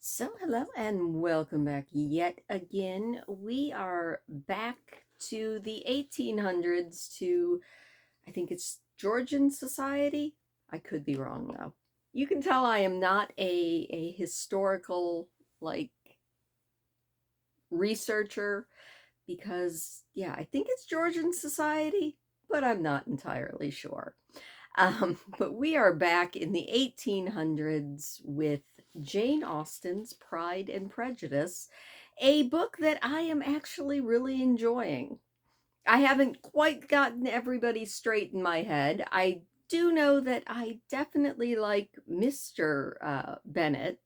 So, hello and welcome back yet again. We are back to the 1800s to, I think it's Georgian society. I could be wrong though. You can tell I am not a historical like researcher because yeah, I think it's Georgian society, but I'm not entirely sure. But we are back in the 1800s with Jane Austen's Pride and Prejudice, a book that I am actually really enjoying. I haven't quite gotten everybody straight in my head. I do know that I definitely like Mr. Bennet.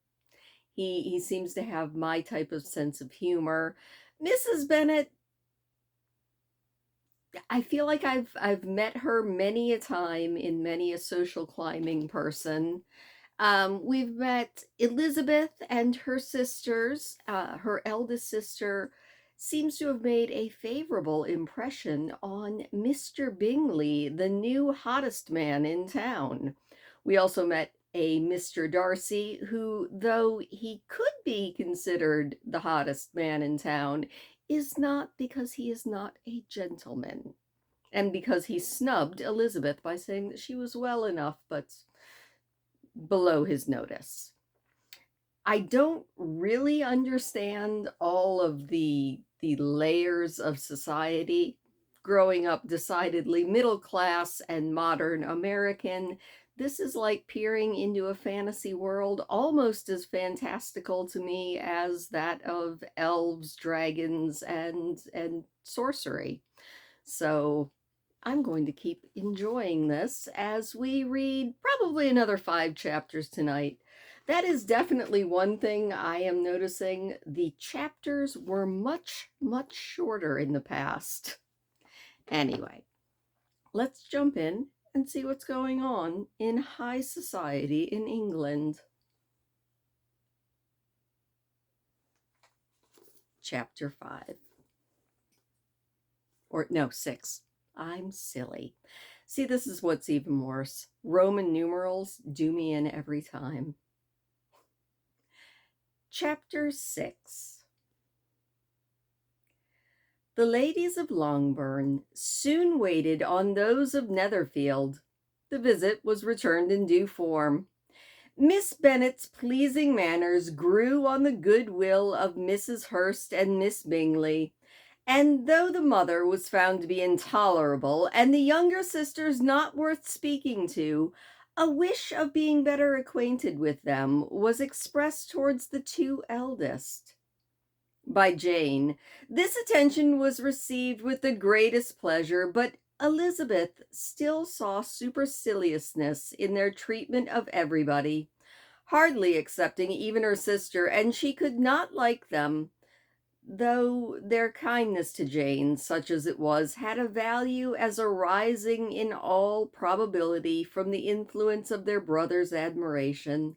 He seems to have my type of sense of humor. Mrs. Bennet, I feel like I've met her many a time in many a social climbing person. We've met Elizabeth and her sisters. Her eldest sister seems to have made a favorable impression on Mr. Bingley, the new hottest man in town. We also met a Mr. Darcy, who, though he could be considered the hottest man in town, is not because he is not a gentleman. And because he snubbed Elizabeth by saying that she was well enough, but below his notice. I don't really understand all of the layers of society. Growing up decidedly middle class and modern American, this is like peering into a fantasy world almost as fantastical to me as that of elves, dragons, and sorcery. So I'm going to keep enjoying this as we read probably another 5 chapters tonight. That is definitely one thing I am noticing. The chapters were much, much shorter in the past. Anyway, let's jump in and see what's going on in high society in England. Chapter 5. Or no, 6. I'm silly. See, this is what's even worse. Roman numerals do me in every time. Chapter 6. The ladies of Longbourn soon waited on those of Netherfield. The visit was returned in due form. Miss Bennet's pleasing manners grew on the goodwill of Mrs. Hurst and Miss Bingley, and though the mother was found to be intolerable and the younger sisters not worth speaking to, a wish of being better acquainted with them was expressed towards the 2 eldest. By Jane, this attention was received with the greatest pleasure, but Elizabeth still saw superciliousness in their treatment of everybody, hardly excepting even her sister, and she could not like them, though their kindness to Jane, such as it was, had a value as arising in all probability from the influence of their brother's admiration.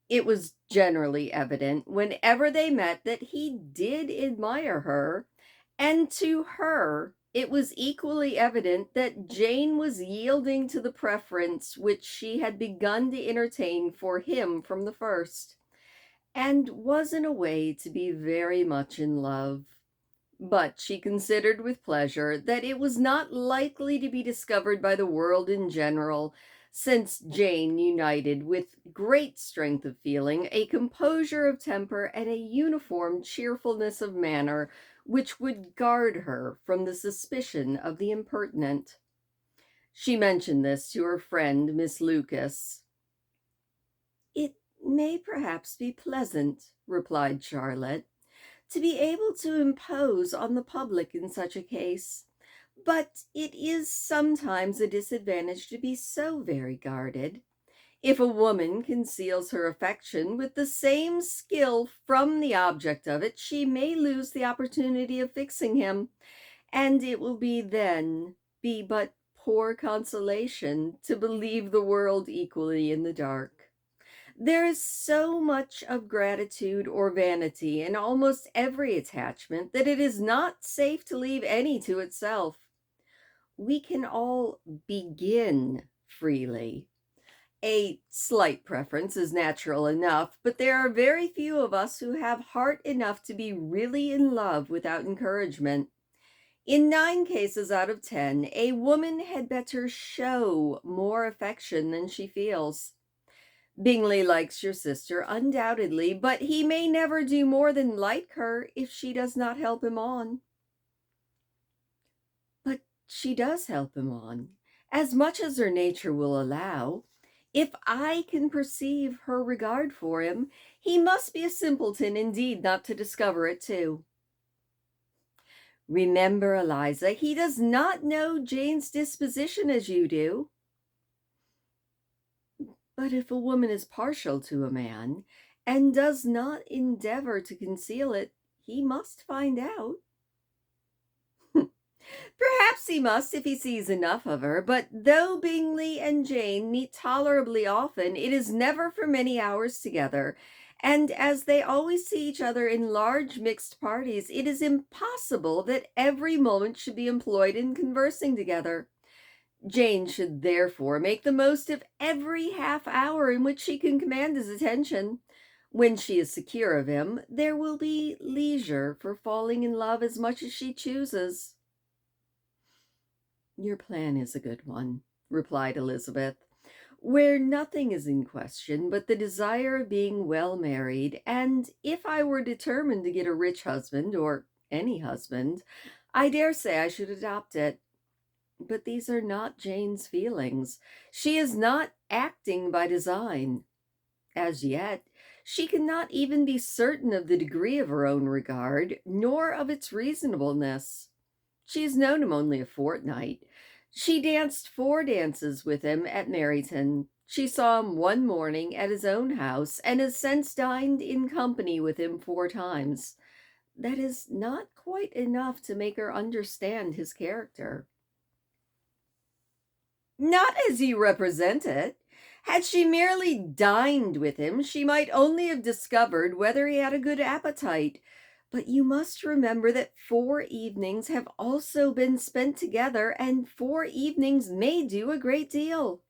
It was generally evident, whenever they met, that he did admire her, and to her it was equally evident that Jane was yielding to the preference which she had begun to entertain for him from the first, and was in a way to be very much in love. But she considered with pleasure that it was not likely to be discovered by the world in general, since Jane united with great strength of feeling, a composure of temper, and a uniform cheerfulness of manner, which would guard her from the suspicion of the impertinent. She mentioned this to her friend Miss Lucas. "It may perhaps be pleasant," replied Charlotte, "to be able to impose on the public in such a case, but it is sometimes a disadvantage to be so very guarded. If a woman conceals her affection with the same skill from the object of it, she may lose the opportunity of fixing him, and it will then be but poor consolation to believe the world equally in the dark. There is so much of gratitude or vanity in almost every attachment that it is not safe to leave any to itself. We can all begin freely, A slight preference is natural enough, but there are very few of us who have heart enough to be really in love without encouragement. In 9 cases out of 10, a woman had better show more affection than she feels. Bingley likes your sister, undoubtedly, but he may never do more than like her if she does not help him on. But she does help him on, as much as her nature will allow. If I can perceive her regard for him, he must be a simpleton indeed not to discover it too. Remember, Eliza, he does not know Jane's disposition as you do. But if a woman is partial to a man, and does not endeavor to conceal it, he must find out. Perhaps he must if he sees enough of her, but though Bingley and Jane meet tolerably often, it is never for many hours together, and as they always see each other in large mixed parties, it is impossible that every moment should be employed in conversing together. Jane should therefore make the most of every half hour in which she can command his attention. When she is secure of him, there will be leisure for falling in love as much as she chooses. Your plan is a good one, replied Elizabeth, where nothing is in question but the desire of being well married, and if I were determined to get a rich husband, or any husband, I dare say I should adopt it. But these are not Jane's feelings. She is not acting by design. As yet, she cannot even be certain of the degree of her own regard, nor of its reasonableness. She has known him only a fortnight. She danced 4 dances with him at Meryton. She saw him one morning at his own house, and has since dined in company with him 4 times. That is not quite enough to make her understand his character. Not as you represent it. Had she merely dined with him, she might only have discovered whether he had a good appetite. But you must remember that 4 evenings have also been spent together, and 4 evenings may do a great deal.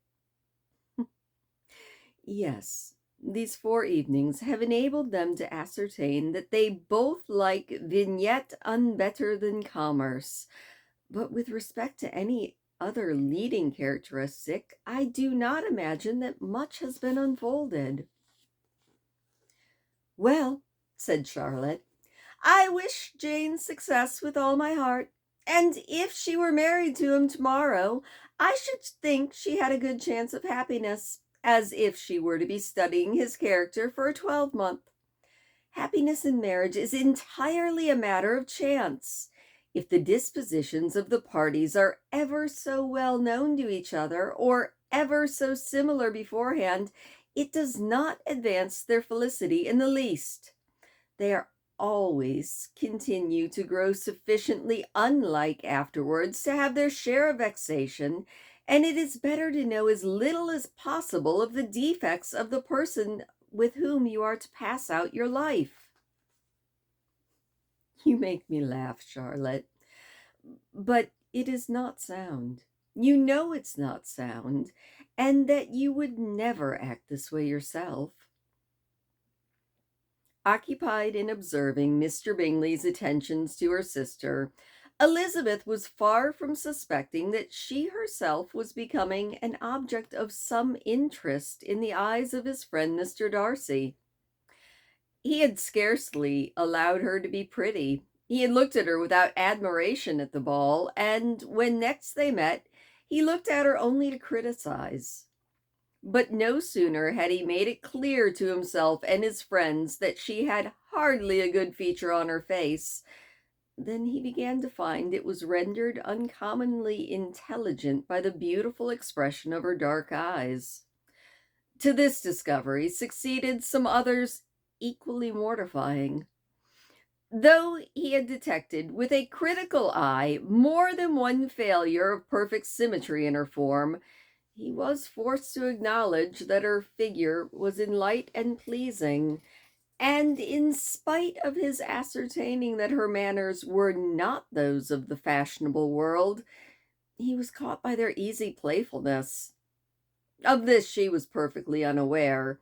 Yes, these 4 evenings have enabled them to ascertain that they both like vignette better than commerce. But with respect to any other leading characteristic, I do not imagine that much has been unfolded. Well, said Charlotte, I wish Jane success with all my heart, and if she were married to him tomorrow, I should think she had a good chance of happiness, as if she were to be studying his character for a 12-month. Happiness in marriage is entirely a matter of chance. If the dispositions of the parties are ever so well known to each other, or ever so similar beforehand, it does not advance their felicity in the least. They are always continue to grow sufficiently unlike afterwards to have their share of vexation, and it is better to know as little as possible of the defects of the person with whom you are to pass out your life. You make me laugh, Charlotte, but it is not sound. You know it's not sound, and that you would never act this way yourself. Occupied in observing Mr. Bingley's attentions to her sister, Elizabeth was far from suspecting that she herself was becoming an object of some interest in the eyes of his friend Mr. Darcy. He had scarcely allowed her to be pretty. He had looked at her without admiration at the ball, and when next they met, he looked at her only to criticize. But no sooner had he made it clear to himself and his friends that she had hardly a good feature on her face, than he began to find it was rendered uncommonly intelligent by the beautiful expression of her dark eyes. To this discovery succeeded some others equally mortifying. Though he had detected with a critical eye more than one failure of perfect symmetry in her form, he was forced to acknowledge that her figure was in light and pleasing, and in spite of his ascertaining that her manners were not those of the fashionable world, he was caught by their easy playfulness. Of this she was perfectly unaware.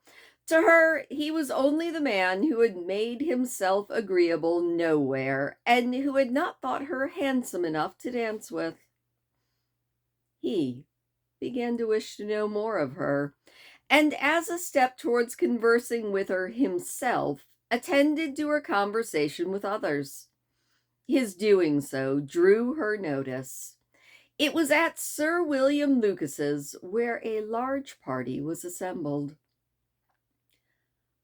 To her, he was only the man who had made himself agreeable nowhere, and who had not thought her handsome enough to dance with. He began to wish to know more of her, and as a step towards conversing with her himself, attended to her conversation with others. His doing so drew her notice. It was at Sir William Lucas's, where a large party was assembled.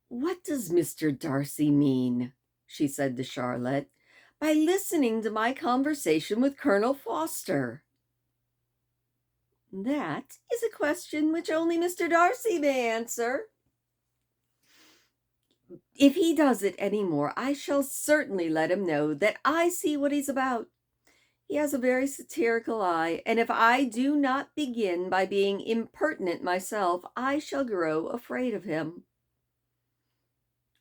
"What does Mr. Darcy mean," she said to Charlotte, "by listening to my conversation with Colonel Forster?" "That is a question which only Mr. Darcy may answer." "If he does it any more, I shall certainly let him know that I see what he's about. He has a very satirical eye, and if I do not begin by being impertinent myself, I shall grow afraid of him."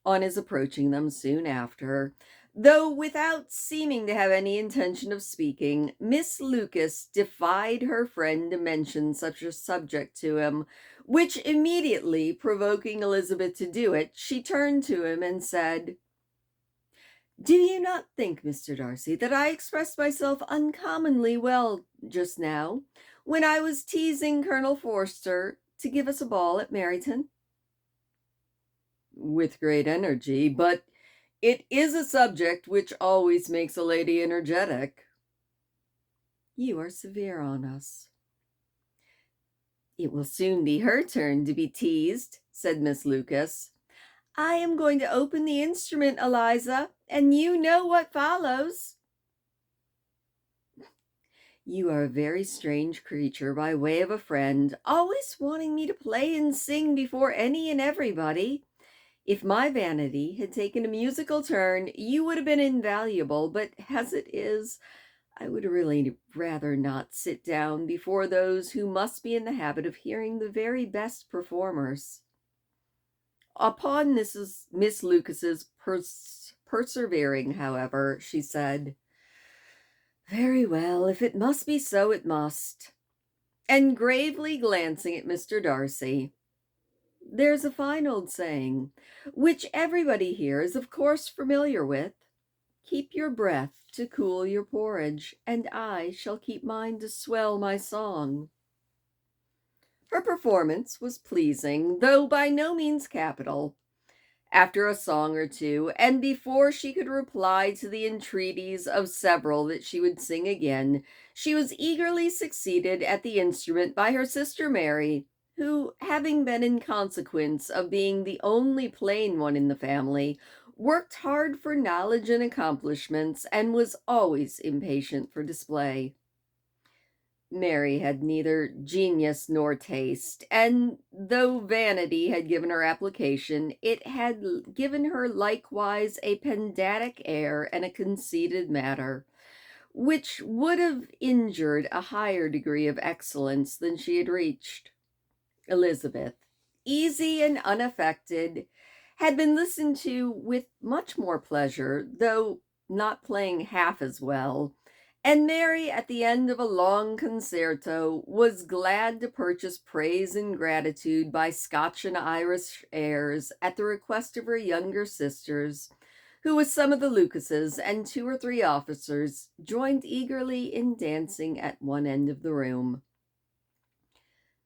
On his approaching them soon after, though without seeming to have any intention of speaking, Miss Lucas defied her friend to mention such a subject to him, which immediately provoking Elizabeth to do it, she turned to him and said, "Do you not think, Mr. Darcy, that I expressed myself uncommonly well just now, when I was teasing Colonel Forster to give us a ball at Meryton?" "With great energy, but it is a subject which always makes a lady energetic." "You are severe on us." "It will soon be her turn to be teased," said Miss Lucas. "I am going to open the instrument, Eliza, and you know what follows." "You are a very strange creature by way of a friend, always wanting me to play and sing before any and everybody. If my vanity had taken a musical turn, you would have been invaluable, but as it is, I would really rather not sit down before those who must be in the habit of hearing the very best performers." Upon Miss Lucas's persevering, however, she said, "Very well, if it must be so, it must." And gravely glancing at Mr. Darcy, "There's a fine old saying, which everybody here is of course familiar with: 'Keep your breath to cool your porridge, and I shall keep mine to swell my song.'" Her performance was pleasing, though by no means capital. After a song or two, and before she could reply to the entreaties of several that she would sing again, she was eagerly succeeded at the instrument by her sister Mary, who, having been in consequence of being the only plain one in the family, worked hard for knowledge and accomplishments, and was always impatient for display. Mary had neither genius nor taste, and though vanity had given her application, it had given her likewise a pedantic air and a conceited manner, which would have injured a higher degree of excellence than she had reached. Elizabeth, easy and unaffected, had been listened to with much more pleasure, though not playing half as well, and Mary, at the end of a long concerto, was glad to purchase praise and gratitude by Scotch and Irish airs at the request of her younger sisters, who, with some of the Lucases and 2 or 3 officers, joined eagerly in dancing at one end of the room.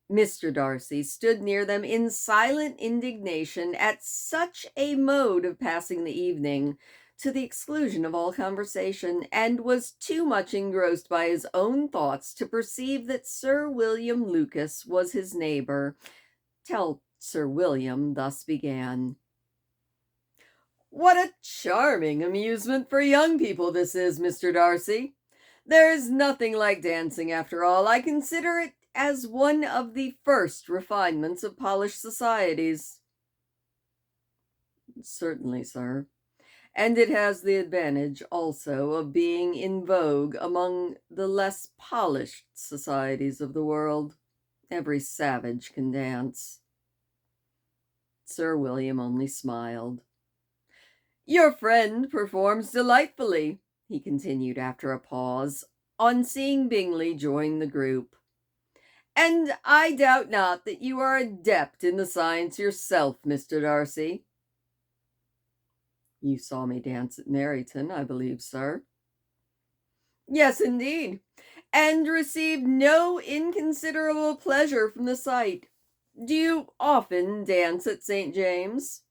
Mr. Darcy stood near them in silent indignation at such a mode of passing the evening, to the exclusion of all conversation, and was too much engrossed by his own thoughts to perceive that Sir William Lucas was his neighbor, till Sir William thus began: "What a charming amusement for young people this is, Mr. Darcy! There's nothing like dancing, after all. I consider it as one of the first refinements of polished societies." "Certainly, sir. And it has the advantage also of being in vogue among the less polished societies of the world. Every savage can dance." Sir William only smiled. "Your friend performs delightfully," he continued after a pause, on seeing Bingley join the group, And I doubt not that you are adept in the science yourself, Mr. Darcy. You saw me dance at Meryton, I believe, sir. Yes, indeed, and received no inconsiderable pleasure from the sight. Do you often dance at St. James?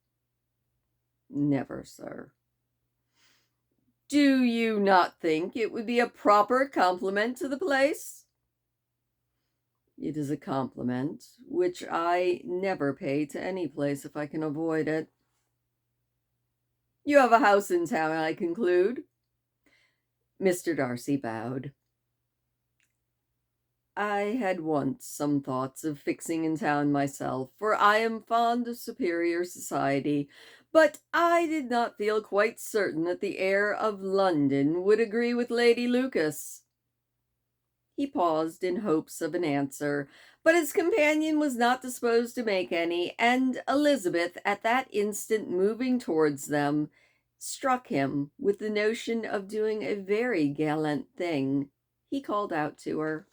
Never, sir. Do you not think it would be a proper compliment to the place? It is a compliment which I never pay to any place if I can avoid it. You have a house in town, I conclude. Mr. Darcy bowed. I had once some thoughts of fixing in town myself, for I am fond of superior society, but I did not feel quite certain that the air of London would agree with Lady Lucas. He paused in hopes of an answer, but his companion was not disposed to make any, and Elizabeth, at that instant moving towards them, struck him with the notion of doing a very gallant thing. He called out to her,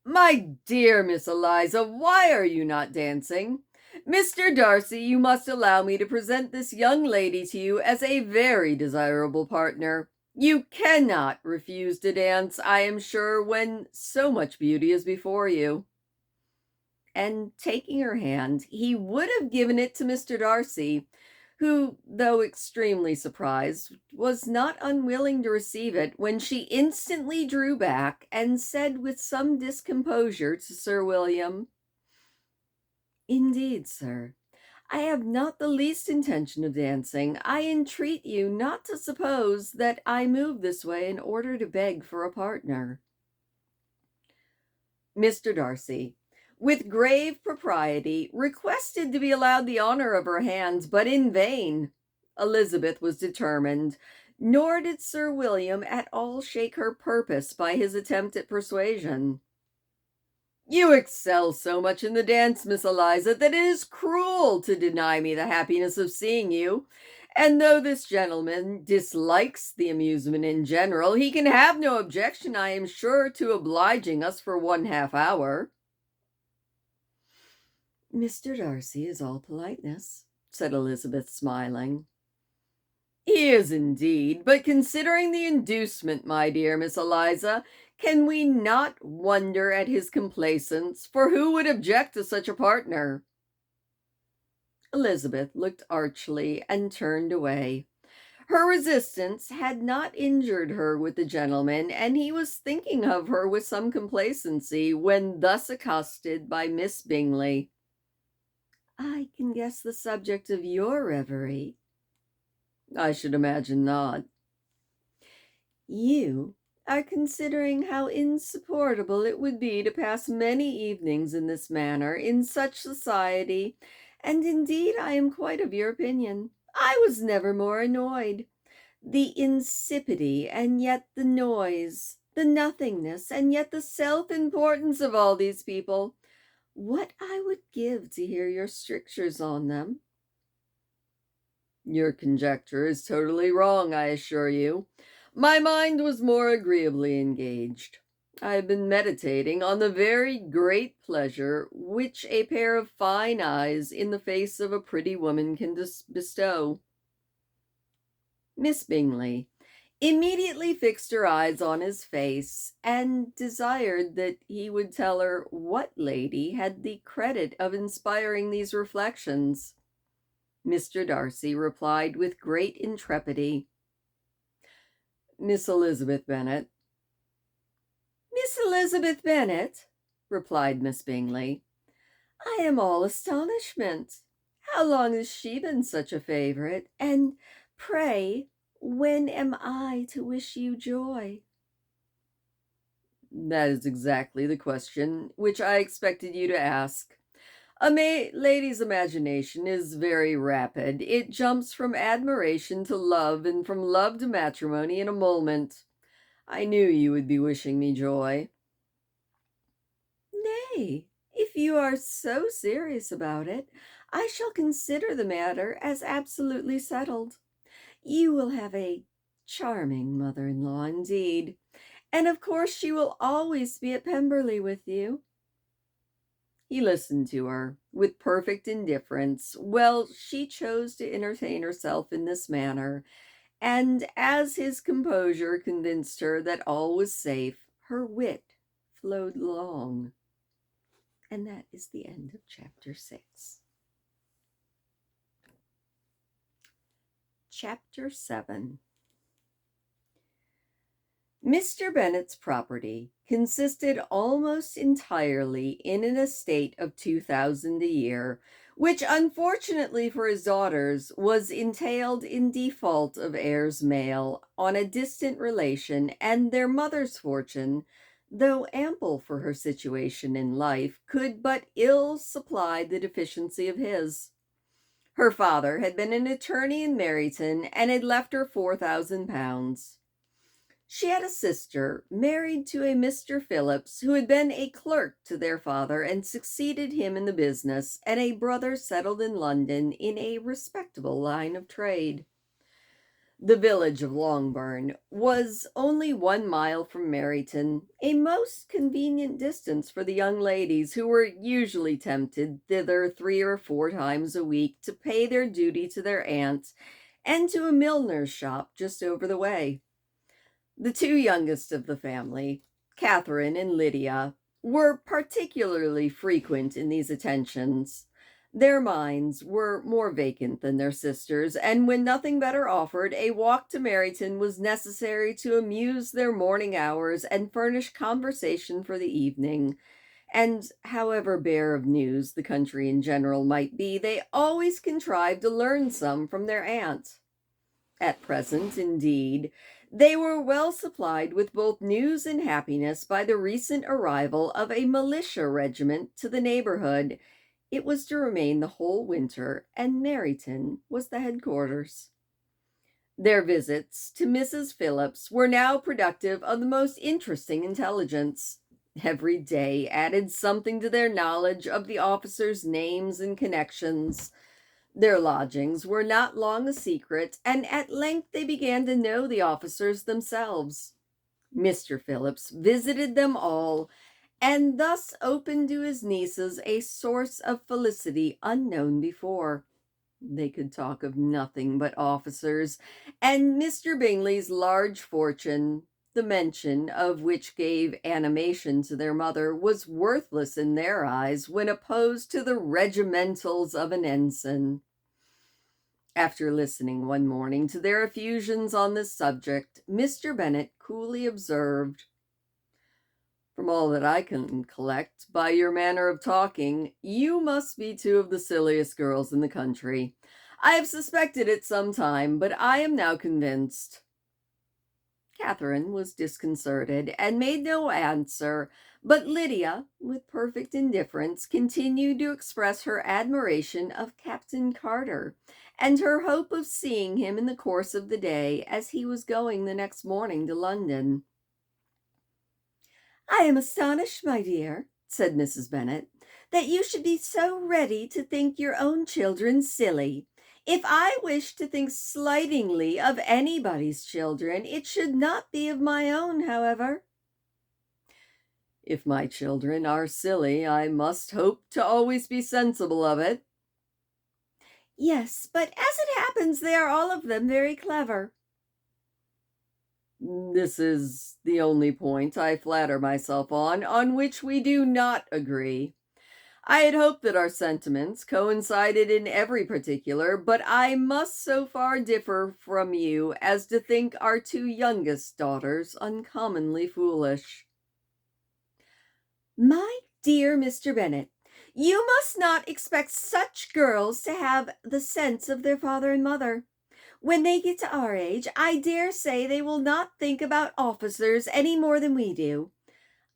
"My dear Miss Eliza, why are you not dancing? Mr. Darcy, you must allow me to present this young lady to you as a very desirable partner. You cannot refuse to dance, I am sure, when so much beauty is before you." And taking her hand, he would have given it to Mr. Darcy, who, though extremely surprised, was not unwilling to receive it, when she instantly drew back and said with some discomposure to Sir William, "Indeed, sir, I have not the least intention of dancing. I entreat you not to suppose that I move this way in order to beg for a partner." Mr. Darcy, with grave propriety, requested to be allowed the honor of her hand, but in vain. Elizabeth was determined, nor did Sir William at all shake her purpose by his attempt at persuasion. "You excel so much in the dance, Miss Eliza, that it is cruel to deny me the happiness of seeing you. And though this gentleman dislikes the amusement in general, he can have no objection, I am sure, to obliging us for 1/2 hour." "Mr. Darcy is all politeness," said Elizabeth, smiling. "He is indeed, but considering the inducement, my dear Miss Eliza, can we not wonder at his complaisance? For who would object to such a partner?" Elizabeth looked archly and turned away. Her resistance had not injured her with the gentleman, and he was thinking of her with some complacency, when thus accosted by Miss Bingley. "I can guess the subject of your reverie." "I should imagine not." "You are considering how insupportable it would be to pass many evenings in this manner, in such society, and indeed I am quite of your opinion. I was never more annoyed. The insipidity, and yet the noise, the nothingness, and yet the self-importance of all these people. What I would give to hear your strictures on them." "Your conjecture is totally wrong, I assure you. My mind was more agreeably engaged. I have been meditating on the very great pleasure which a pair of fine eyes in the face of a pretty woman can bestow." Miss Bingley immediately fixed her eyes on his face, and desired that he would tell her what lady had the credit of inspiring these reflections. Mr. Darcy replied with great intrepidity, "Miss Elizabeth Bennet." "Miss Elizabeth Bennet," replied Miss Bingley. "I am all astonishment. How long has she been such a favorite? And pray, when am I to wish you joy?" "That is exactly the question which I expected you to ask. A lady's imagination is very rapid. It jumps from admiration to love, and from love to matrimony in a moment. I knew you would be wishing me joy." "Nay, if you are so serious about it, I shall consider the matter as absolutely settled. You will have a charming mother-in-law indeed, And of course she will always be at Pemberley with you." He listened to her with perfect indifference. Well, she chose to entertain herself in this manner, and as his composure convinced her that all was safe, her wit flowed along. And that is the end of chapter 6. Chapter 7. Mr. Bennet's property consisted almost entirely in an estate of 2,000 a year, which unfortunately for his daughters was entailed in default of heirs male on a distant relation, and their mother's fortune, though ample for her situation in life, could but ill supply the deficiency of his. Her father had been an attorney in Meryton and had left her £4,000. She had a sister married to a Mr. Phillips, who had been a clerk to their father and succeeded him in the business, and a brother settled in London in a respectable line of trade. The village of Longbourn was only 1 mile from Meryton, a most convenient distance for the young ladies, who were usually tempted thither 3 or 4 times a week to pay their duty to their aunt and to a milliner's shop just over the way. The two youngest of the family, Catherine and Lydia, were particularly frequent in these attentions. Their minds were more vacant than their sisters', and when nothing better offered, a walk to Meryton was necessary to amuse their morning hours and furnish conversation for the evening. And however bare of news the country in general might be, they always contrived to learn some from their aunt. At present, indeed, they were well supplied with both news and happiness by the recent arrival of a militia regiment to the neighborhood. It was to remain the whole winter, and Meryton was the headquarters. Their visits to Mrs. Phillips were now productive of the most interesting intelligence. Every day added something to their knowledge of the officers' names and connections. Their lodgings were not long a secret, and at length they began to know the officers themselves. Mr. Phillips visited them all, and thus opened to his nieces a source of felicity unknown before. They could talk of nothing but officers, and Mr. Bingley's large fortune, the mention of which gave animation to their mother, was worthless in their eyes when opposed to the regimentals of an ensign. After listening one morning to their effusions on this subject, Mr. Bennet coolly observed, "From all that I can collect by your manner of talking, you must be two of the silliest girls in the country. I have suspected it some time, but I am now convinced." Catherine was disconcerted and made no answer, but Lydia, with perfect indifference, continued to express her admiration of Captain Carter, and her hope of seeing him in the course of the day, as he was going the next morning to London. "I am astonished, my dear," said Mrs. Bennet, "that you should be so ready to think your own children silly. If I wish to think slightingly of anybody's children, it should not be of my own, however." "If my children are silly, I must hope to always be sensible of it." "Yes, but as it happens, they are all of them very clever." "This is the only point, I flatter myself, on which we do not agree. I had hoped that our sentiments coincided in every particular, but I must so far differ from you as to think our two youngest daughters uncommonly foolish." "My dear Mr. Bennet, you must not expect such girls to have the sense of their father and mother. When they get to our age, I dare say they will not think about officers any more than we do.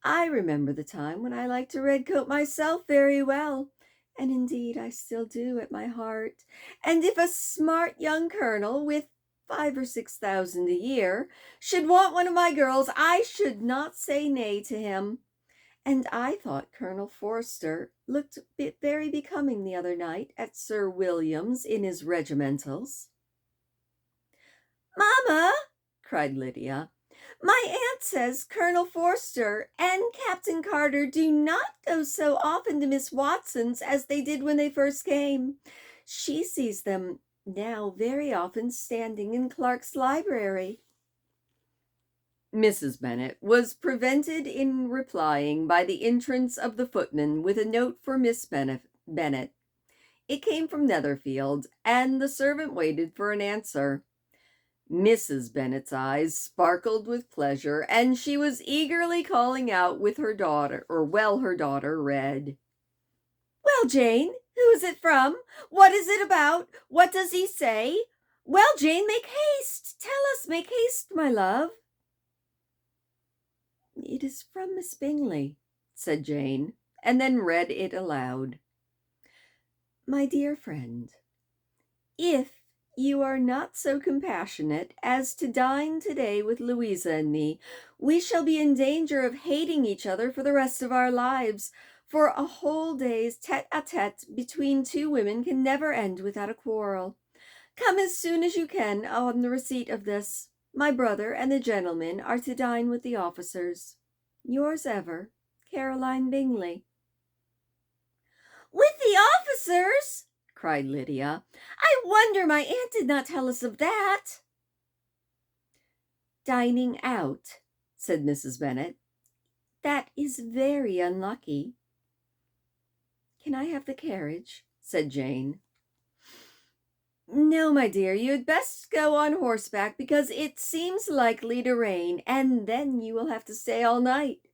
I remember the time when I liked a red coat myself very well, and indeed I still do at my heart. And if a smart young colonel with 5 or 6 thousand a year should want one of my girls, I should not say nay to him. And I thought Colonel Forster looked very becoming the other night at Sir William's in his regimentals." "Mamma," cried Lydia, "my aunt says Colonel Forster and Captain Carter do not go so often to Miss Watson's as they did when they first came. She sees them now very often standing in Clark's library." Mrs. Bennet was prevented in replying by the entrance of the footman with a note for Miss Bennet. It came from Netherfield, and the servant waited for an answer. Mrs. Bennet's eyes sparkled with pleasure, and she was eagerly calling out with her daughter, her daughter read. "Well, Jane, who is it from? What is it about? What does he say? Well, Jane, make haste. Tell us, make haste, my love." "It is from Miss Bingley," said Jane, and then read it aloud. "My dear friend, if you are not so compassionate as to dine today with Louisa and me, we shall be in danger of hating each other for the rest of our lives, for a whole day's tete-a-tete between two women can never end without a quarrel. Come as soon as you can on the receipt of this. My brother and the gentlemen are to dine with the officers. Yours ever, Caroline Bingley." "With the officers!" cried Lydia. "I wonder my aunt did not tell us of that." "Dining out," said Mrs. Bennet. "That is very unlucky." "Can I have the carriage?" said Jane. "No, my dear, you had best go on horseback, because it seems likely to rain, and then you will have to stay all night."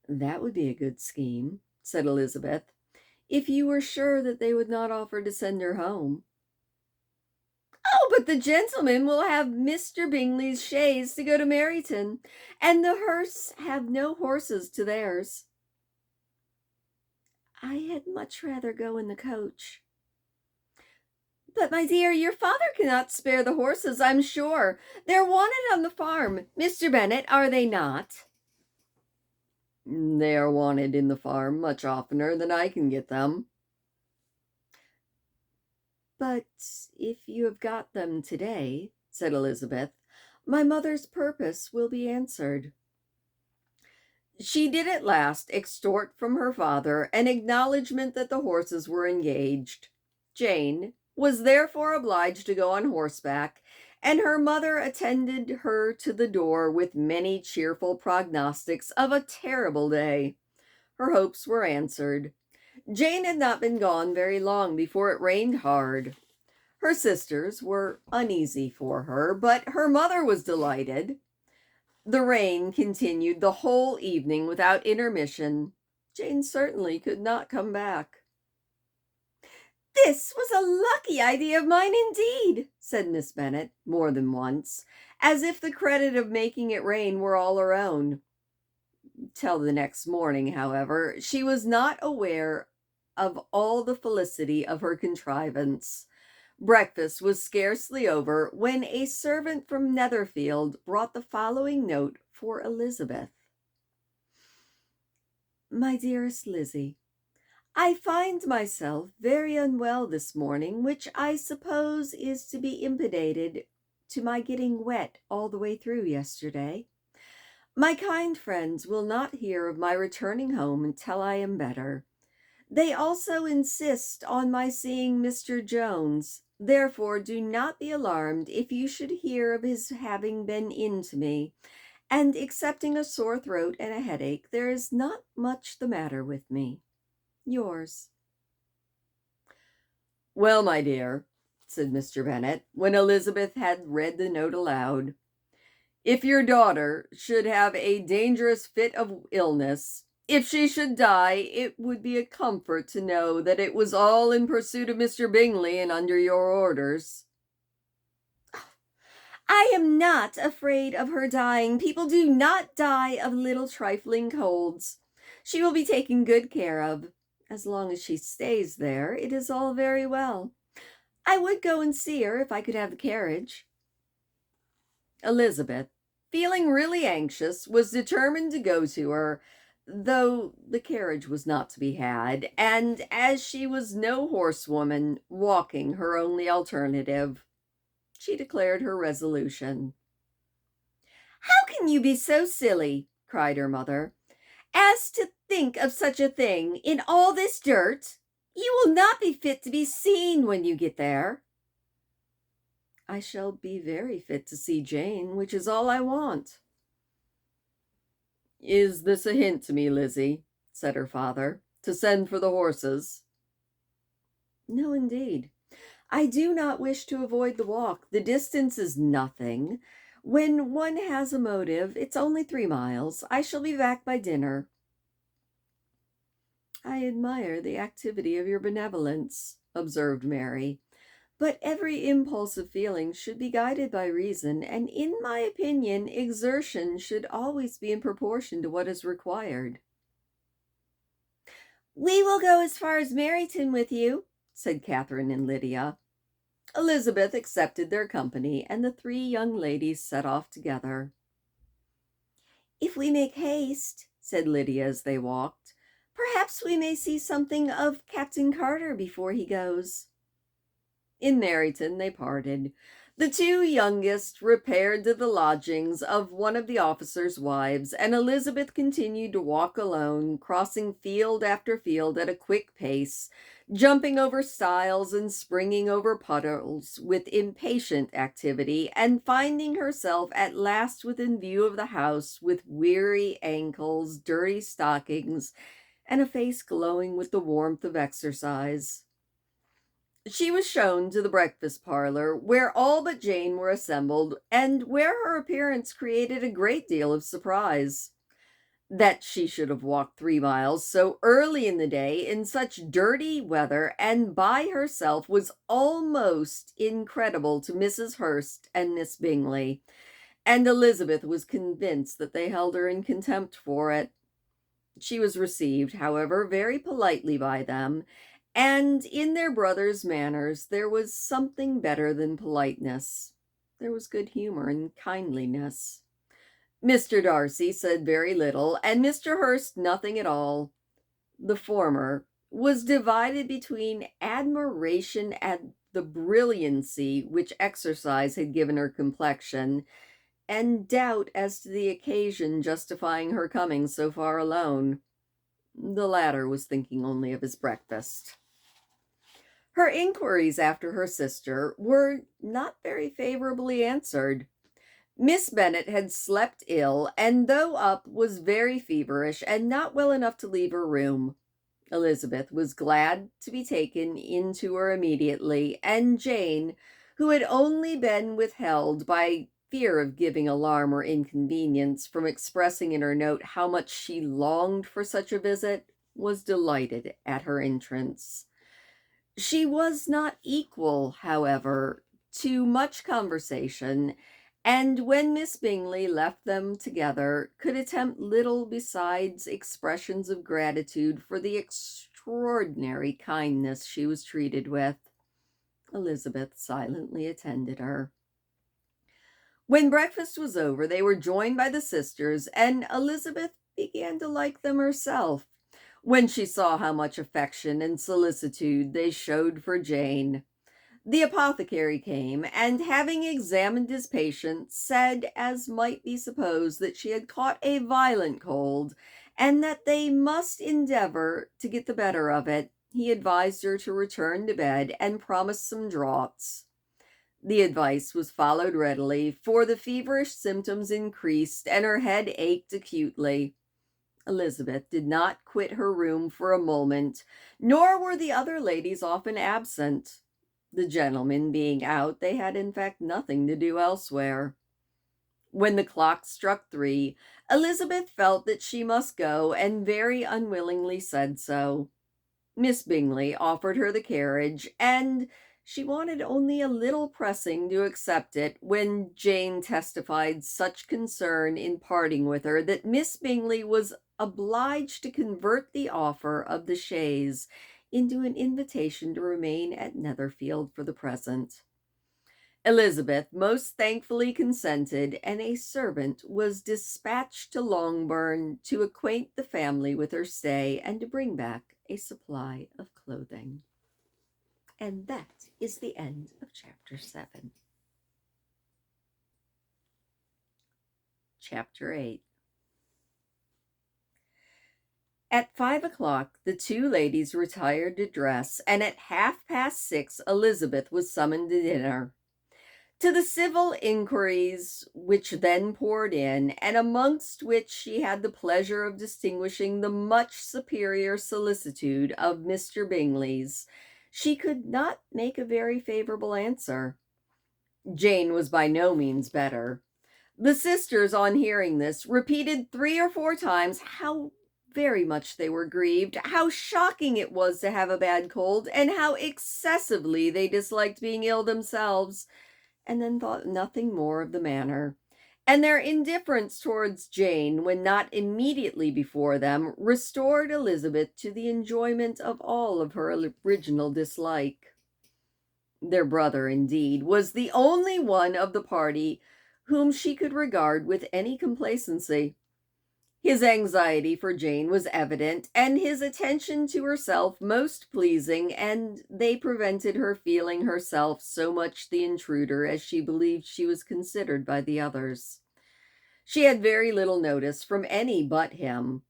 "That would be a good scheme," said Elizabeth, "if you were sure that they would not offer to send her home." "Oh, but the gentlemen will have Mr. Bingley's chaise to go to Meryton, and the Hursts have no horses to theirs." "I had much rather go in the coach." "But, my dear, your father cannot spare the horses, I'm sure. They're wanted on the farm. Mr. Bennet, are they not?" "They are wanted in the farm much oftener than I can get them." "But if you have got them today," said Elizabeth, "my mother's purpose will be answered." She did at last extort from her father an acknowledgment that the horses were engaged. Jane was therefore obliged to go on horseback, and her mother attended her to the door with many cheerful prognostics of a terrible day. Her hopes were answered. Jane had not been gone very long before it rained hard. Her sisters were uneasy for her, but her mother was delighted. The rain continued the whole evening without intermission. Jane certainly could not come back. "This was a lucky idea of mine indeed," said Miss Bennet more than once, as if the credit of making it rain were all her own. Till the next morning, however, she was not aware of all the felicity of her contrivance. Breakfast was scarcely over when a servant from Netherfield brought the following note for Elizabeth. "My dearest Lizzie, I find myself very unwell this morning, which I suppose is to be imputed to my getting wet all the way through yesterday. My kind friends will not hear of my returning home until I am better. They also insist on my seeing Mr. Jones. Therefore, do not be alarmed if you should hear of his having been in to me, and excepting a sore throat and a headache, there is not much the matter with me. Yours." "Well, my dear," said Mr. Bennet, when Elizabeth had read the note aloud, "if your daughter should have a dangerous fit of illness, if she should die, it would be a comfort to know that it was all in pursuit of Mr. Bingley and under your orders." "I am not afraid of her dying. People do not die of little trifling colds. She will be taken good care of. As long as she stays there, it is all very well. I would go and see her if I could have the carriage." Elizabeth, feeling really anxious, was determined to go to her, though the carriage was not to be had, and as she was no horsewoman, walking her only alternative. She declared her resolution. "How can you be so silly," cried her mother, "as to think of such a thing in all this dirt? You will not be fit to be seen when you get there." "I shall be very fit to see Jane, which is all I want." "Is this a hint to me, Lizzie," said her father, "to send for the horses?" "No, indeed. I do not wish to avoid the walk. The distance is nothing. When one has a motive, it's only 3 miles. I shall be back by dinner." "I admire the activity of your benevolence," observed Mary, "but every impulse of feeling should be guided by reason, and in my opinion, exertion should always be in proportion to what is required." "We will go as far as Meryton with you," said Catherine and Lydia. Elizabeth accepted their company, and the 3 young ladies set off together. "If we make haste," said Lydia as they walked, "perhaps we may see something of Captain Carter before he goes." In Meryton they parted. The 2 youngest repaired to the lodgings of one of the officers' wives, and Elizabeth continued to walk alone, crossing field after field at a quick pace, jumping over stiles and springing over puddles with impatient activity, and finding herself at last within view of the house with weary ankles, dirty stockings, and a face glowing with the warmth of exercise. She was shown to the breakfast parlor, where all but Jane were assembled, and where her appearance created a great deal of surprise. That she should have walked 3 miles so early in the day in such dirty weather and by herself was almost incredible to Mrs. Hurst and Miss Bingley, and Elizabeth was convinced that they held her in contempt for it. She was received, however, very politely by them, and in their brother's manners there was something better than politeness. There was good humor and kindliness. Mr. Darcy said very little, and Mr. Hurst nothing at all. The former was divided between admiration at the brilliancy which exercise had given her complexion, and doubt as to the occasion justifying her coming so far alone. The latter was thinking only of his breakfast. Her inquiries after her sister were not very favorably answered. Miss Bennet had slept ill, and though up, was very feverish and not well enough to leave her room. Elizabeth was glad to be taken into her immediately, and Jane, who had only been withheld by fear of giving alarm or inconvenience from expressing in her note how much she longed for such a visit, was delighted at her entrance. She was not equal, however, to much conversation, and when Miss Bingley left them together, could attempt little besides expressions of gratitude for the extraordinary kindness she was treated with. Elizabeth silently attended her. When breakfast was over, they were joined by the sisters, and Elizabeth began to like them herself, when she saw how much affection and solicitude they showed for Jane. The apothecary came, and having examined his patient, said, as might be supposed, that she had caught a violent cold, and that they must endeavor to get the better of it. He advised her to return to bed, and promised some draughts. The advice was followed readily, for the feverish symptoms increased, and her head ached acutely. Elizabeth did not quit her room for a moment, nor were the other ladies often absent. The gentlemen being out, they had in fact nothing to do elsewhere. When the clock struck 3, Elizabeth felt that she must go, and very unwillingly said so. Miss Bingley offered her the carriage, and she wanted only a little pressing to accept it, when Jane testified such concern in parting with her that Miss Bingley was obliged to convert the offer of the chaise into an invitation to remain at Netherfield for the present. Elizabeth most thankfully consented, and a servant was dispatched to Longbourn to acquaint the family with her stay and to bring back a supply of clothing. And that is the end of chapter 7. Chapter 8. At 5 o'clock, the two ladies retired to dress, and at 6:30 Elizabeth was summoned to dinner. To the civil inquiries which then poured in, and amongst which she had the pleasure of distinguishing the much superior solicitude of Mr. Bingley's, she could not make a very favorable answer. Jane was by no means better. The sisters, on hearing this, repeated 3 or 4 times how very much they were grieved, how shocking it was to have a bad cold, and how excessively they disliked being ill themselves, and then thought nothing more of the matter. And their indifference towards Jane, when not immediately before them, restored Elizabeth to the enjoyment of all of her original dislike. Their brother, indeed, was the only one of the party whom she could regard with any complacency. His anxiety for Jane was evident, and his attention to herself most pleasing, and they prevented her feeling herself so much the intruder as she believed she was considered by the others. She had very little notice from any but him.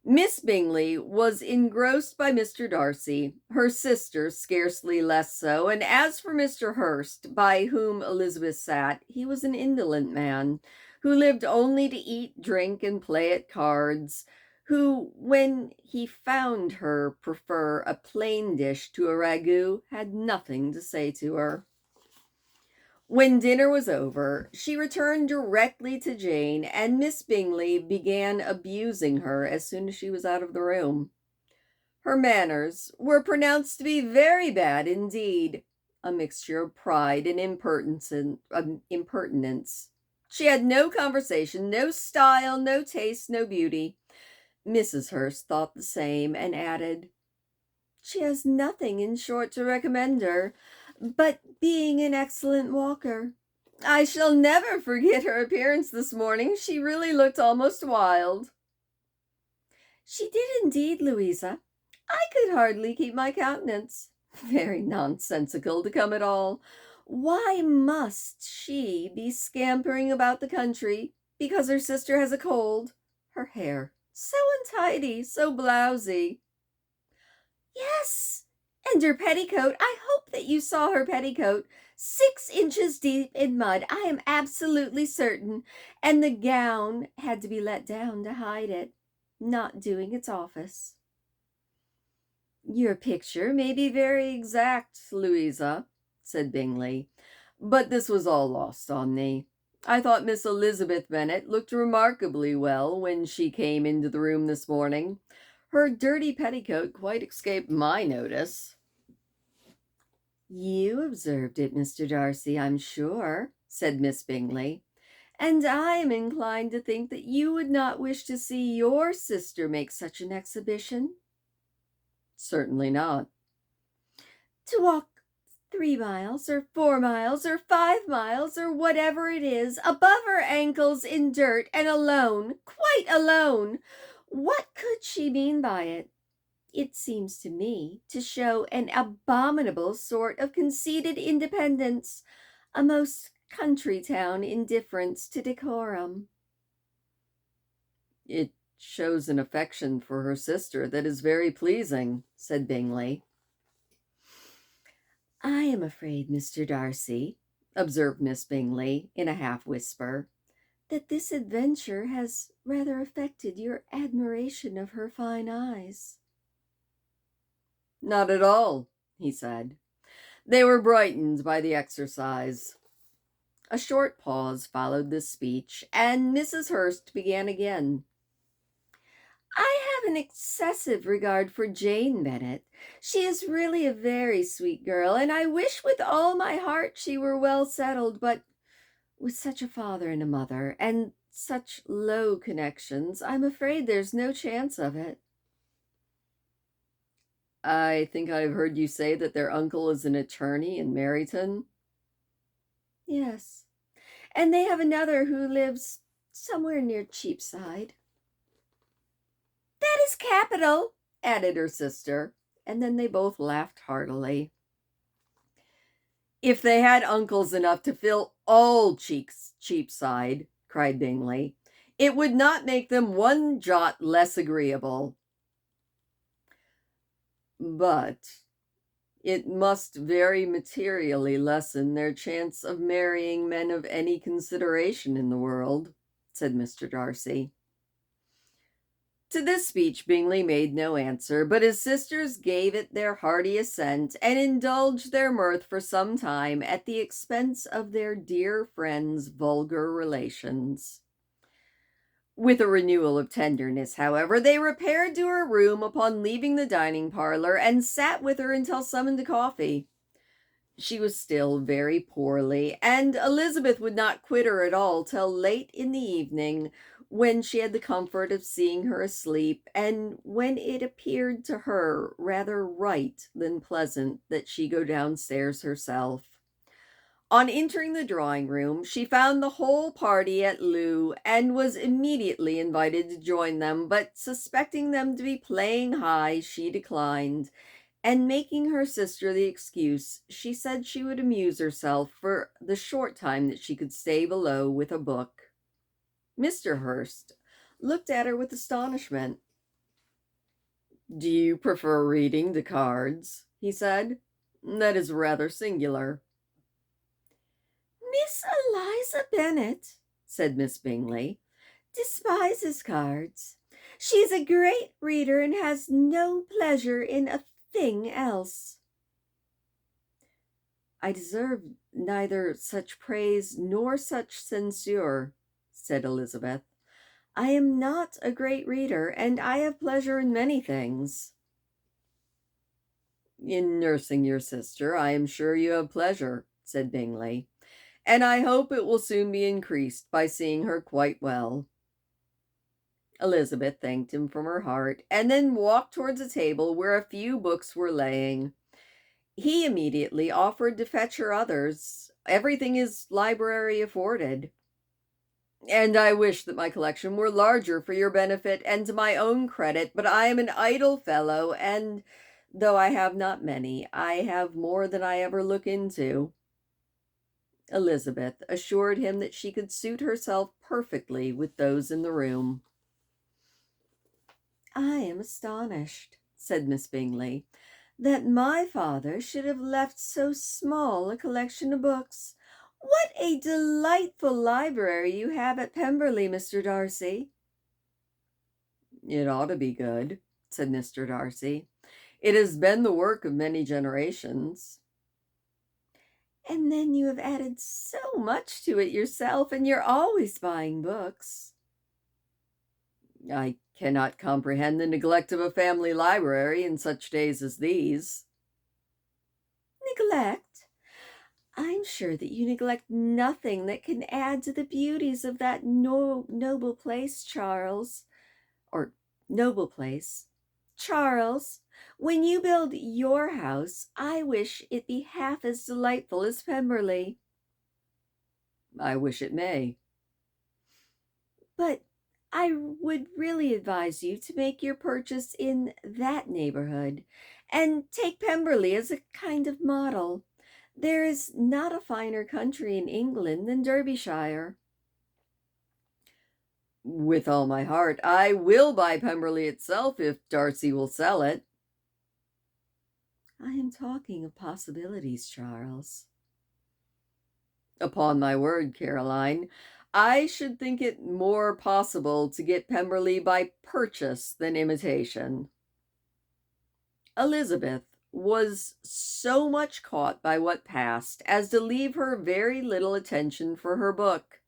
Miss Bingley was engrossed by Mr. Darcy, her sister scarcely less so, and as for Mr. Hurst, by whom Elizabeth sat, he was an indolent man, who lived only to eat, drink, and play at cards, who, when he found her prefer a plain dish to a ragout, had nothing to say to her. When dinner was over, she returned directly to Jane, and Miss Bingley began abusing her as soon as she was out of the room. Her manners were pronounced to be very bad indeed, a mixture of pride and impertinence. She had no conversation, no style, no taste, no beauty. Mrs. Hurst thought the same, and added, "She has nothing, in short, to recommend her, but being an excellent walker. I shall never forget her appearance this morning. She really looked almost wild." "She did indeed, Louisa. I could hardly keep my countenance. Very nonsensical to come at all. Why must she be scampering about the country because her sister has a cold? Her hair so untidy, so blousy." "Yes, and her petticoat. I hope that you saw her petticoat. 6 inches deep in mud, I am absolutely certain, and the gown had to be let down to hide it, not doing its office." "Your picture may be very exact, Louisa," said Bingley, "but this was all lost on me. I thought Miss Elizabeth Bennet looked remarkably well when she came into the room this morning. Her dirty petticoat quite escaped my notice." "You observed it, Mr. Darcy, I'm sure," said Miss Bingley, "and I am inclined to think that you would not wish to see your sister make such an exhibition." "Certainly not." "To walk 3 miles, or 4 miles, or 5 miles, or whatever it is, above her ankles in dirt, and alone, quite alone. What could she mean by it? It seems to me to show an abominable sort of conceited independence, a most country-town indifference to decorum." "It shows an affection for her sister that is very pleasing," said Bingley. "I am afraid, Mr. Darcy," observed Miss Bingley in a half-whisper, "that this adventure has rather affected your admiration of her fine eyes." "Not at all," he said. "They were brightened by the exercise." A short pause followed this speech, and Mrs. Hurst began again. "I have an excessive regard for Jane Bennet. She is really a very sweet girl, and I wish with all my heart she were well settled, but with such a father and a mother, and such low connections, I'm afraid there's no chance of it." "I think I've heard you say that their uncle is an attorney in Meryton." "Yes, and they have another who lives somewhere near Cheapside." "That is capital," added her sister, and then they both laughed heartily. "If they had uncles enough to fill all Cheapside," cried Bingley, It would not make them one jot less agreeable. But it must very materially lessen their chance of marrying men of any consideration in the world, said Mr. Darcy. To this speech Bingley made no answer, but his sisters gave it their hearty assent, and indulged their mirth for some time at the expense of their dear friend's vulgar relations. With a renewal of tenderness, however, they repaired to her room upon leaving the dining parlor, and sat with her until summoned to coffee. She was still very poorly, and Elizabeth would not quit her at all till late in the evening, when she had the comfort of seeing her asleep, and when it appeared to her rather right than pleasant that she go downstairs herself. On entering the drawing room, she found the whole party at loo, and was immediately invited to join them, but suspecting them to be playing high, she declined, and making her sister the excuse, she said she would amuse herself for the short time that she could stay below with a book. Mr. Hurst looked at her with astonishment. "Do you prefer reading to cards?" he said. "That is rather singular." "Miss Eliza Bennet," said Miss Bingley, "despises cards. She is a great reader and has no pleasure in a thing else." "I deserve neither such praise nor such censure," said Elizabeth. "I am not a great reader, and I have pleasure in many things." "In nursing your sister, I am sure you have pleasure," said Bingley, "and I hope it will soon be increased by seeing her quite well." Elizabeth thanked him from her heart, and then walked towards a table where a few books were laying. He immediately offered to fetch her others. Everything his library afforded. "And I wish that my collection were larger for your benefit and to my own credit, but I am an idle fellow, and though I have not many, I have more than I ever look into." Elizabeth assured him that she could suit herself perfectly with those in the room. "I am astonished," said Miss Bingley, "that my father should have left so small a collection of books. What a delightful library you have at Pemberley, Mr. Darcy." "It ought to be good," said Mr. Darcy. "It has been the work of many generations." "And then you have added so much to it yourself, and you're always buying books." "I cannot comprehend the neglect of a family library in such days as these." "Neglect? I'm sure that you neglect nothing that can add to the beauties of that noble place, Charles. Or noble place. Charles, when you build your house, I wish it be half as delightful as Pemberley." "I wish it may." "But I would really advise you to make your purchase in that neighborhood, and take Pemberley as a kind of model. There is not a finer country in England than Derbyshire." "With all my heart. I will buy Pemberley itself if Darcy will sell it." "I am talking of possibilities, Charles." "Upon my word, Caroline, I should think it more possible to get Pemberley by purchase than imitation." Elizabeth was so much caught by what passed as to leave her very little attention for her book,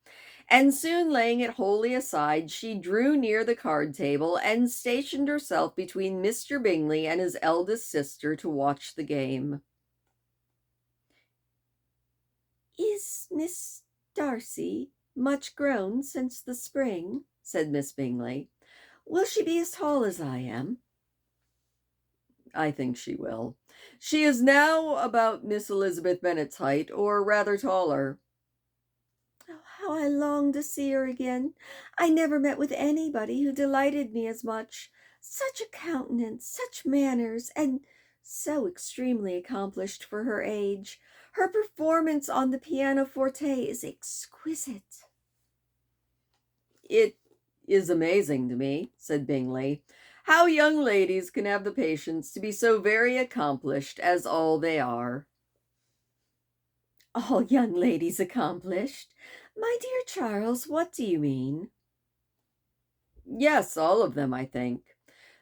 and soon laying it wholly aside, she drew near the card table and stationed herself between Mr. Bingley and his eldest sister to watch the game. "Is Miss Darcy much grown since the spring?" said Miss Bingley. "Will she be as tall as I am?" "I think she will. She is now about Miss Elizabeth Bennet's height, or rather taller." "Oh, how I long to see her again! I never met with anybody who delighted me as much. Such a countenance, such manners, and so extremely accomplished for her age. Her performance on the pianoforte is exquisite." "It is amazing to me," said Bingley. "How young ladies can have the patience to be so very accomplished as all they are." All young ladies accomplished? My dear Charles, what do you mean? Yes, all of them, I think.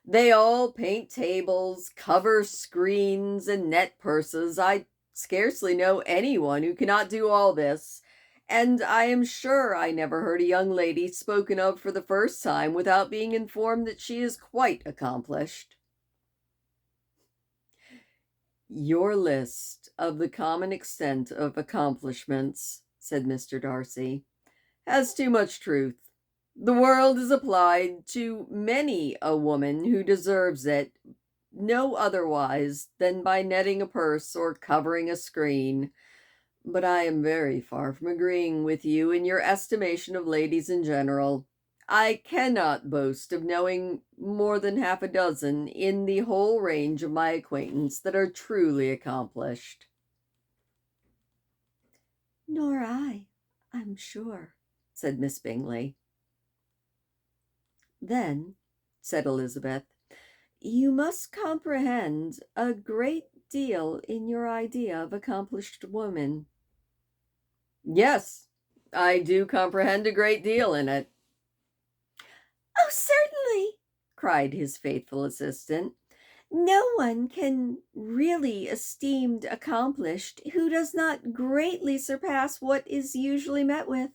They all paint tables, cover screens, and net purses. I scarcely know anyone who cannot do all this, and I am sure I never heard a young lady spoken of for the first time without being informed that she is quite accomplished. "Your list of the common extent of accomplishments," said Mr. Darcy, "has too much truth. The world is applied to many a woman who deserves it no otherwise than by netting a purse or covering a screen. But I am very far from agreeing with you in your estimation of ladies in general. I cannot boast of knowing more than half a dozen in the whole range of my acquaintance that are truly accomplished." Nor I, I'm sure, said Miss Bingley. "Then," said Elizabeth, "you must comprehend a great deal in your idea of accomplished woman." "Yes, I do comprehend a great deal in it." "Oh, certainly," cried his faithful assistant. "No one can really esteemed accomplished who does not greatly surpass what is usually met with.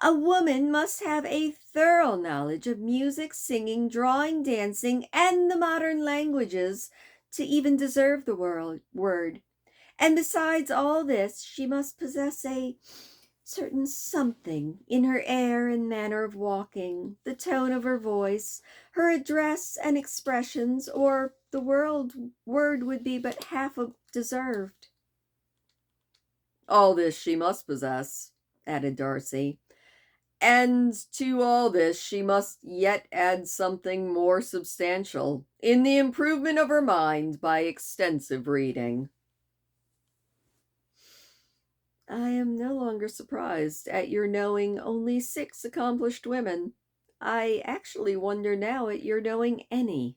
A woman must have a thorough knowledge of music, singing, drawing, dancing, and the modern languages to even deserve the word. And besides all this, she must possess a certain something in her air and manner of walking, the tone of her voice, her address and expressions, or the word would be but half deserved." "All this she must possess," added Darcy. "And to all this she must yet add something more substantial in the improvement of her mind by extensive reading." "I am no longer surprised at your knowing only 6 accomplished women. I actually wonder now at your knowing any."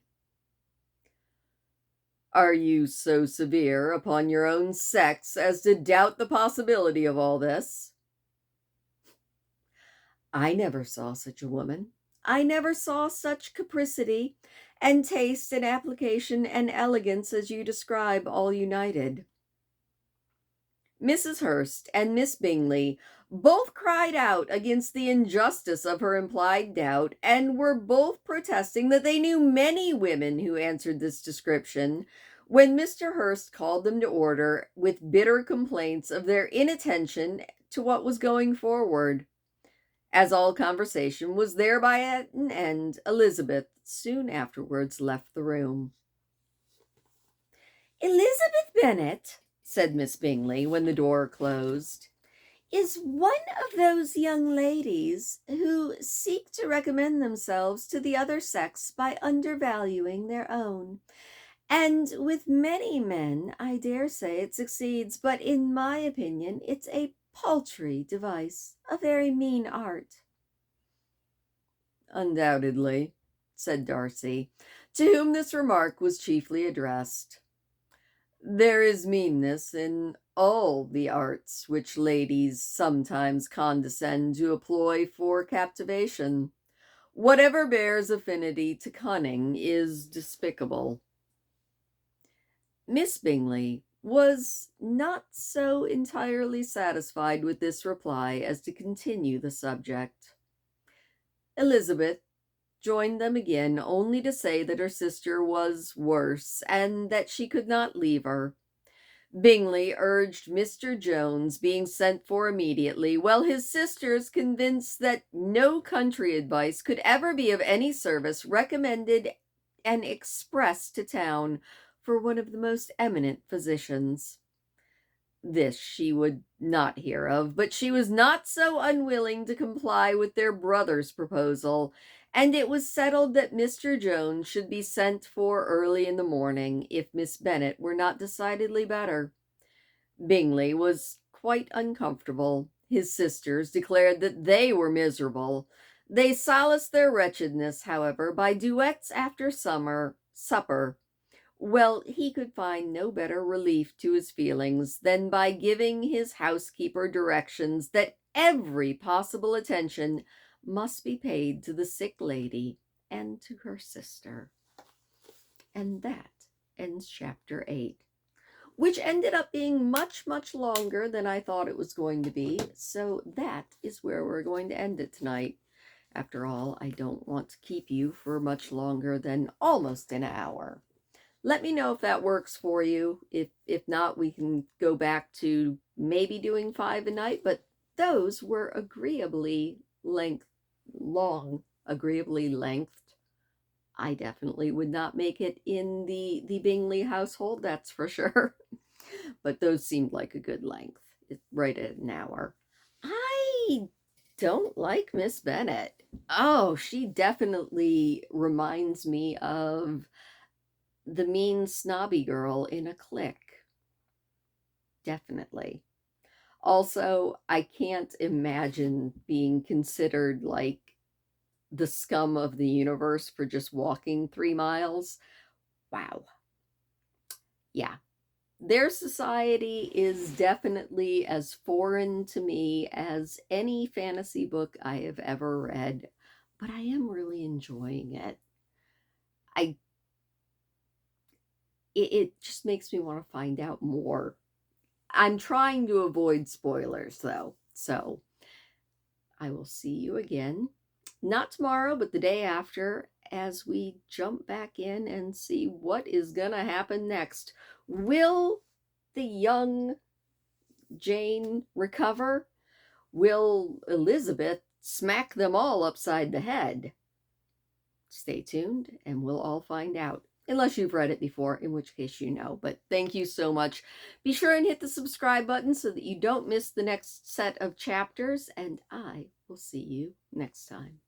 "Are you so severe upon your own sex as to doubt the possibility of all this?" "I never saw such a woman. I never saw such capricity and taste and application and elegance as you describe all united." Mrs. Hurst and Miss Bingley both cried out against the injustice of her implied doubt, and were both protesting that they knew many women who answered this description, when Mr. Hurst called them to order with bitter complaints of their inattention to what was going forward. As all conversation was thereby at an end, Elizabeth soon afterwards left the room. "Elizabeth Bennet," said Miss Bingley when the door closed, "is one of those young ladies who seek to recommend themselves to the other sex by undervaluing their own. And with many men, I dare say it succeeds, but in my opinion, it's a paltry device, a very mean art." "Undoubtedly," said Darcy, to whom this remark was chiefly addressed. "There is meanness in all the arts which ladies sometimes condescend to employ for captivation. Whatever bears affinity to cunning is despicable." Miss Bingley was not so entirely satisfied with this reply as to continue the subject. Elizabeth joined them again, only to say that her sister was worse, and that she could not leave her. Bingley urged Mr. Jones being sent for immediately, while his sisters, convinced that no country advice could ever be of any service, recommended an express to town for one of the most eminent physicians. This she would not hear of, but she was not so unwilling to comply with their brother's proposal, and it was settled that Mr. Jones should be sent for early in the morning, if Miss Bennet were not decidedly better. Bingley was quite uncomfortable. His sisters declared that they were miserable. They solaced their wretchedness, however, by duets after supper. Well, he could find no better relief to his feelings than by giving his housekeeper directions that every possible attention must be paid to the sick lady and to her sister. And that ends chapter 8, which ended up being much, much longer than I thought it was going to be. So that is where we're going to end it tonight. After all, I don't want to keep you for much longer than almost an hour. Let me know if that works for you. If not, we can go back to maybe doing 5 a night, but those were agreeably lengthed. I definitely would not make it in the Bingley household, that's for sure. But those seemed like a good length, right at an hour. I don't like Miss Bennet. Oh, she definitely reminds me of the mean snobby girl in a clique. Definitely. Also, I can't imagine being considered like the scum of the universe for just walking 3 miles. Wow. Yeah. Their society is definitely as foreign to me as any fantasy book I have ever read, but I am really enjoying it. I it just makes me want to find out more. I'm trying to avoid spoilers though. So I will see you again, not tomorrow, but the day after, as we jump back in and see what is going to happen next. Will the young Jane recover? Will Elizabeth smack them all upside the head? Stay tuned and we'll all find out. Unless you've read it before, in which case you know. But thank you so much. Be sure and hit the subscribe button so that you don't miss the next set of chapters, and I will see you next time.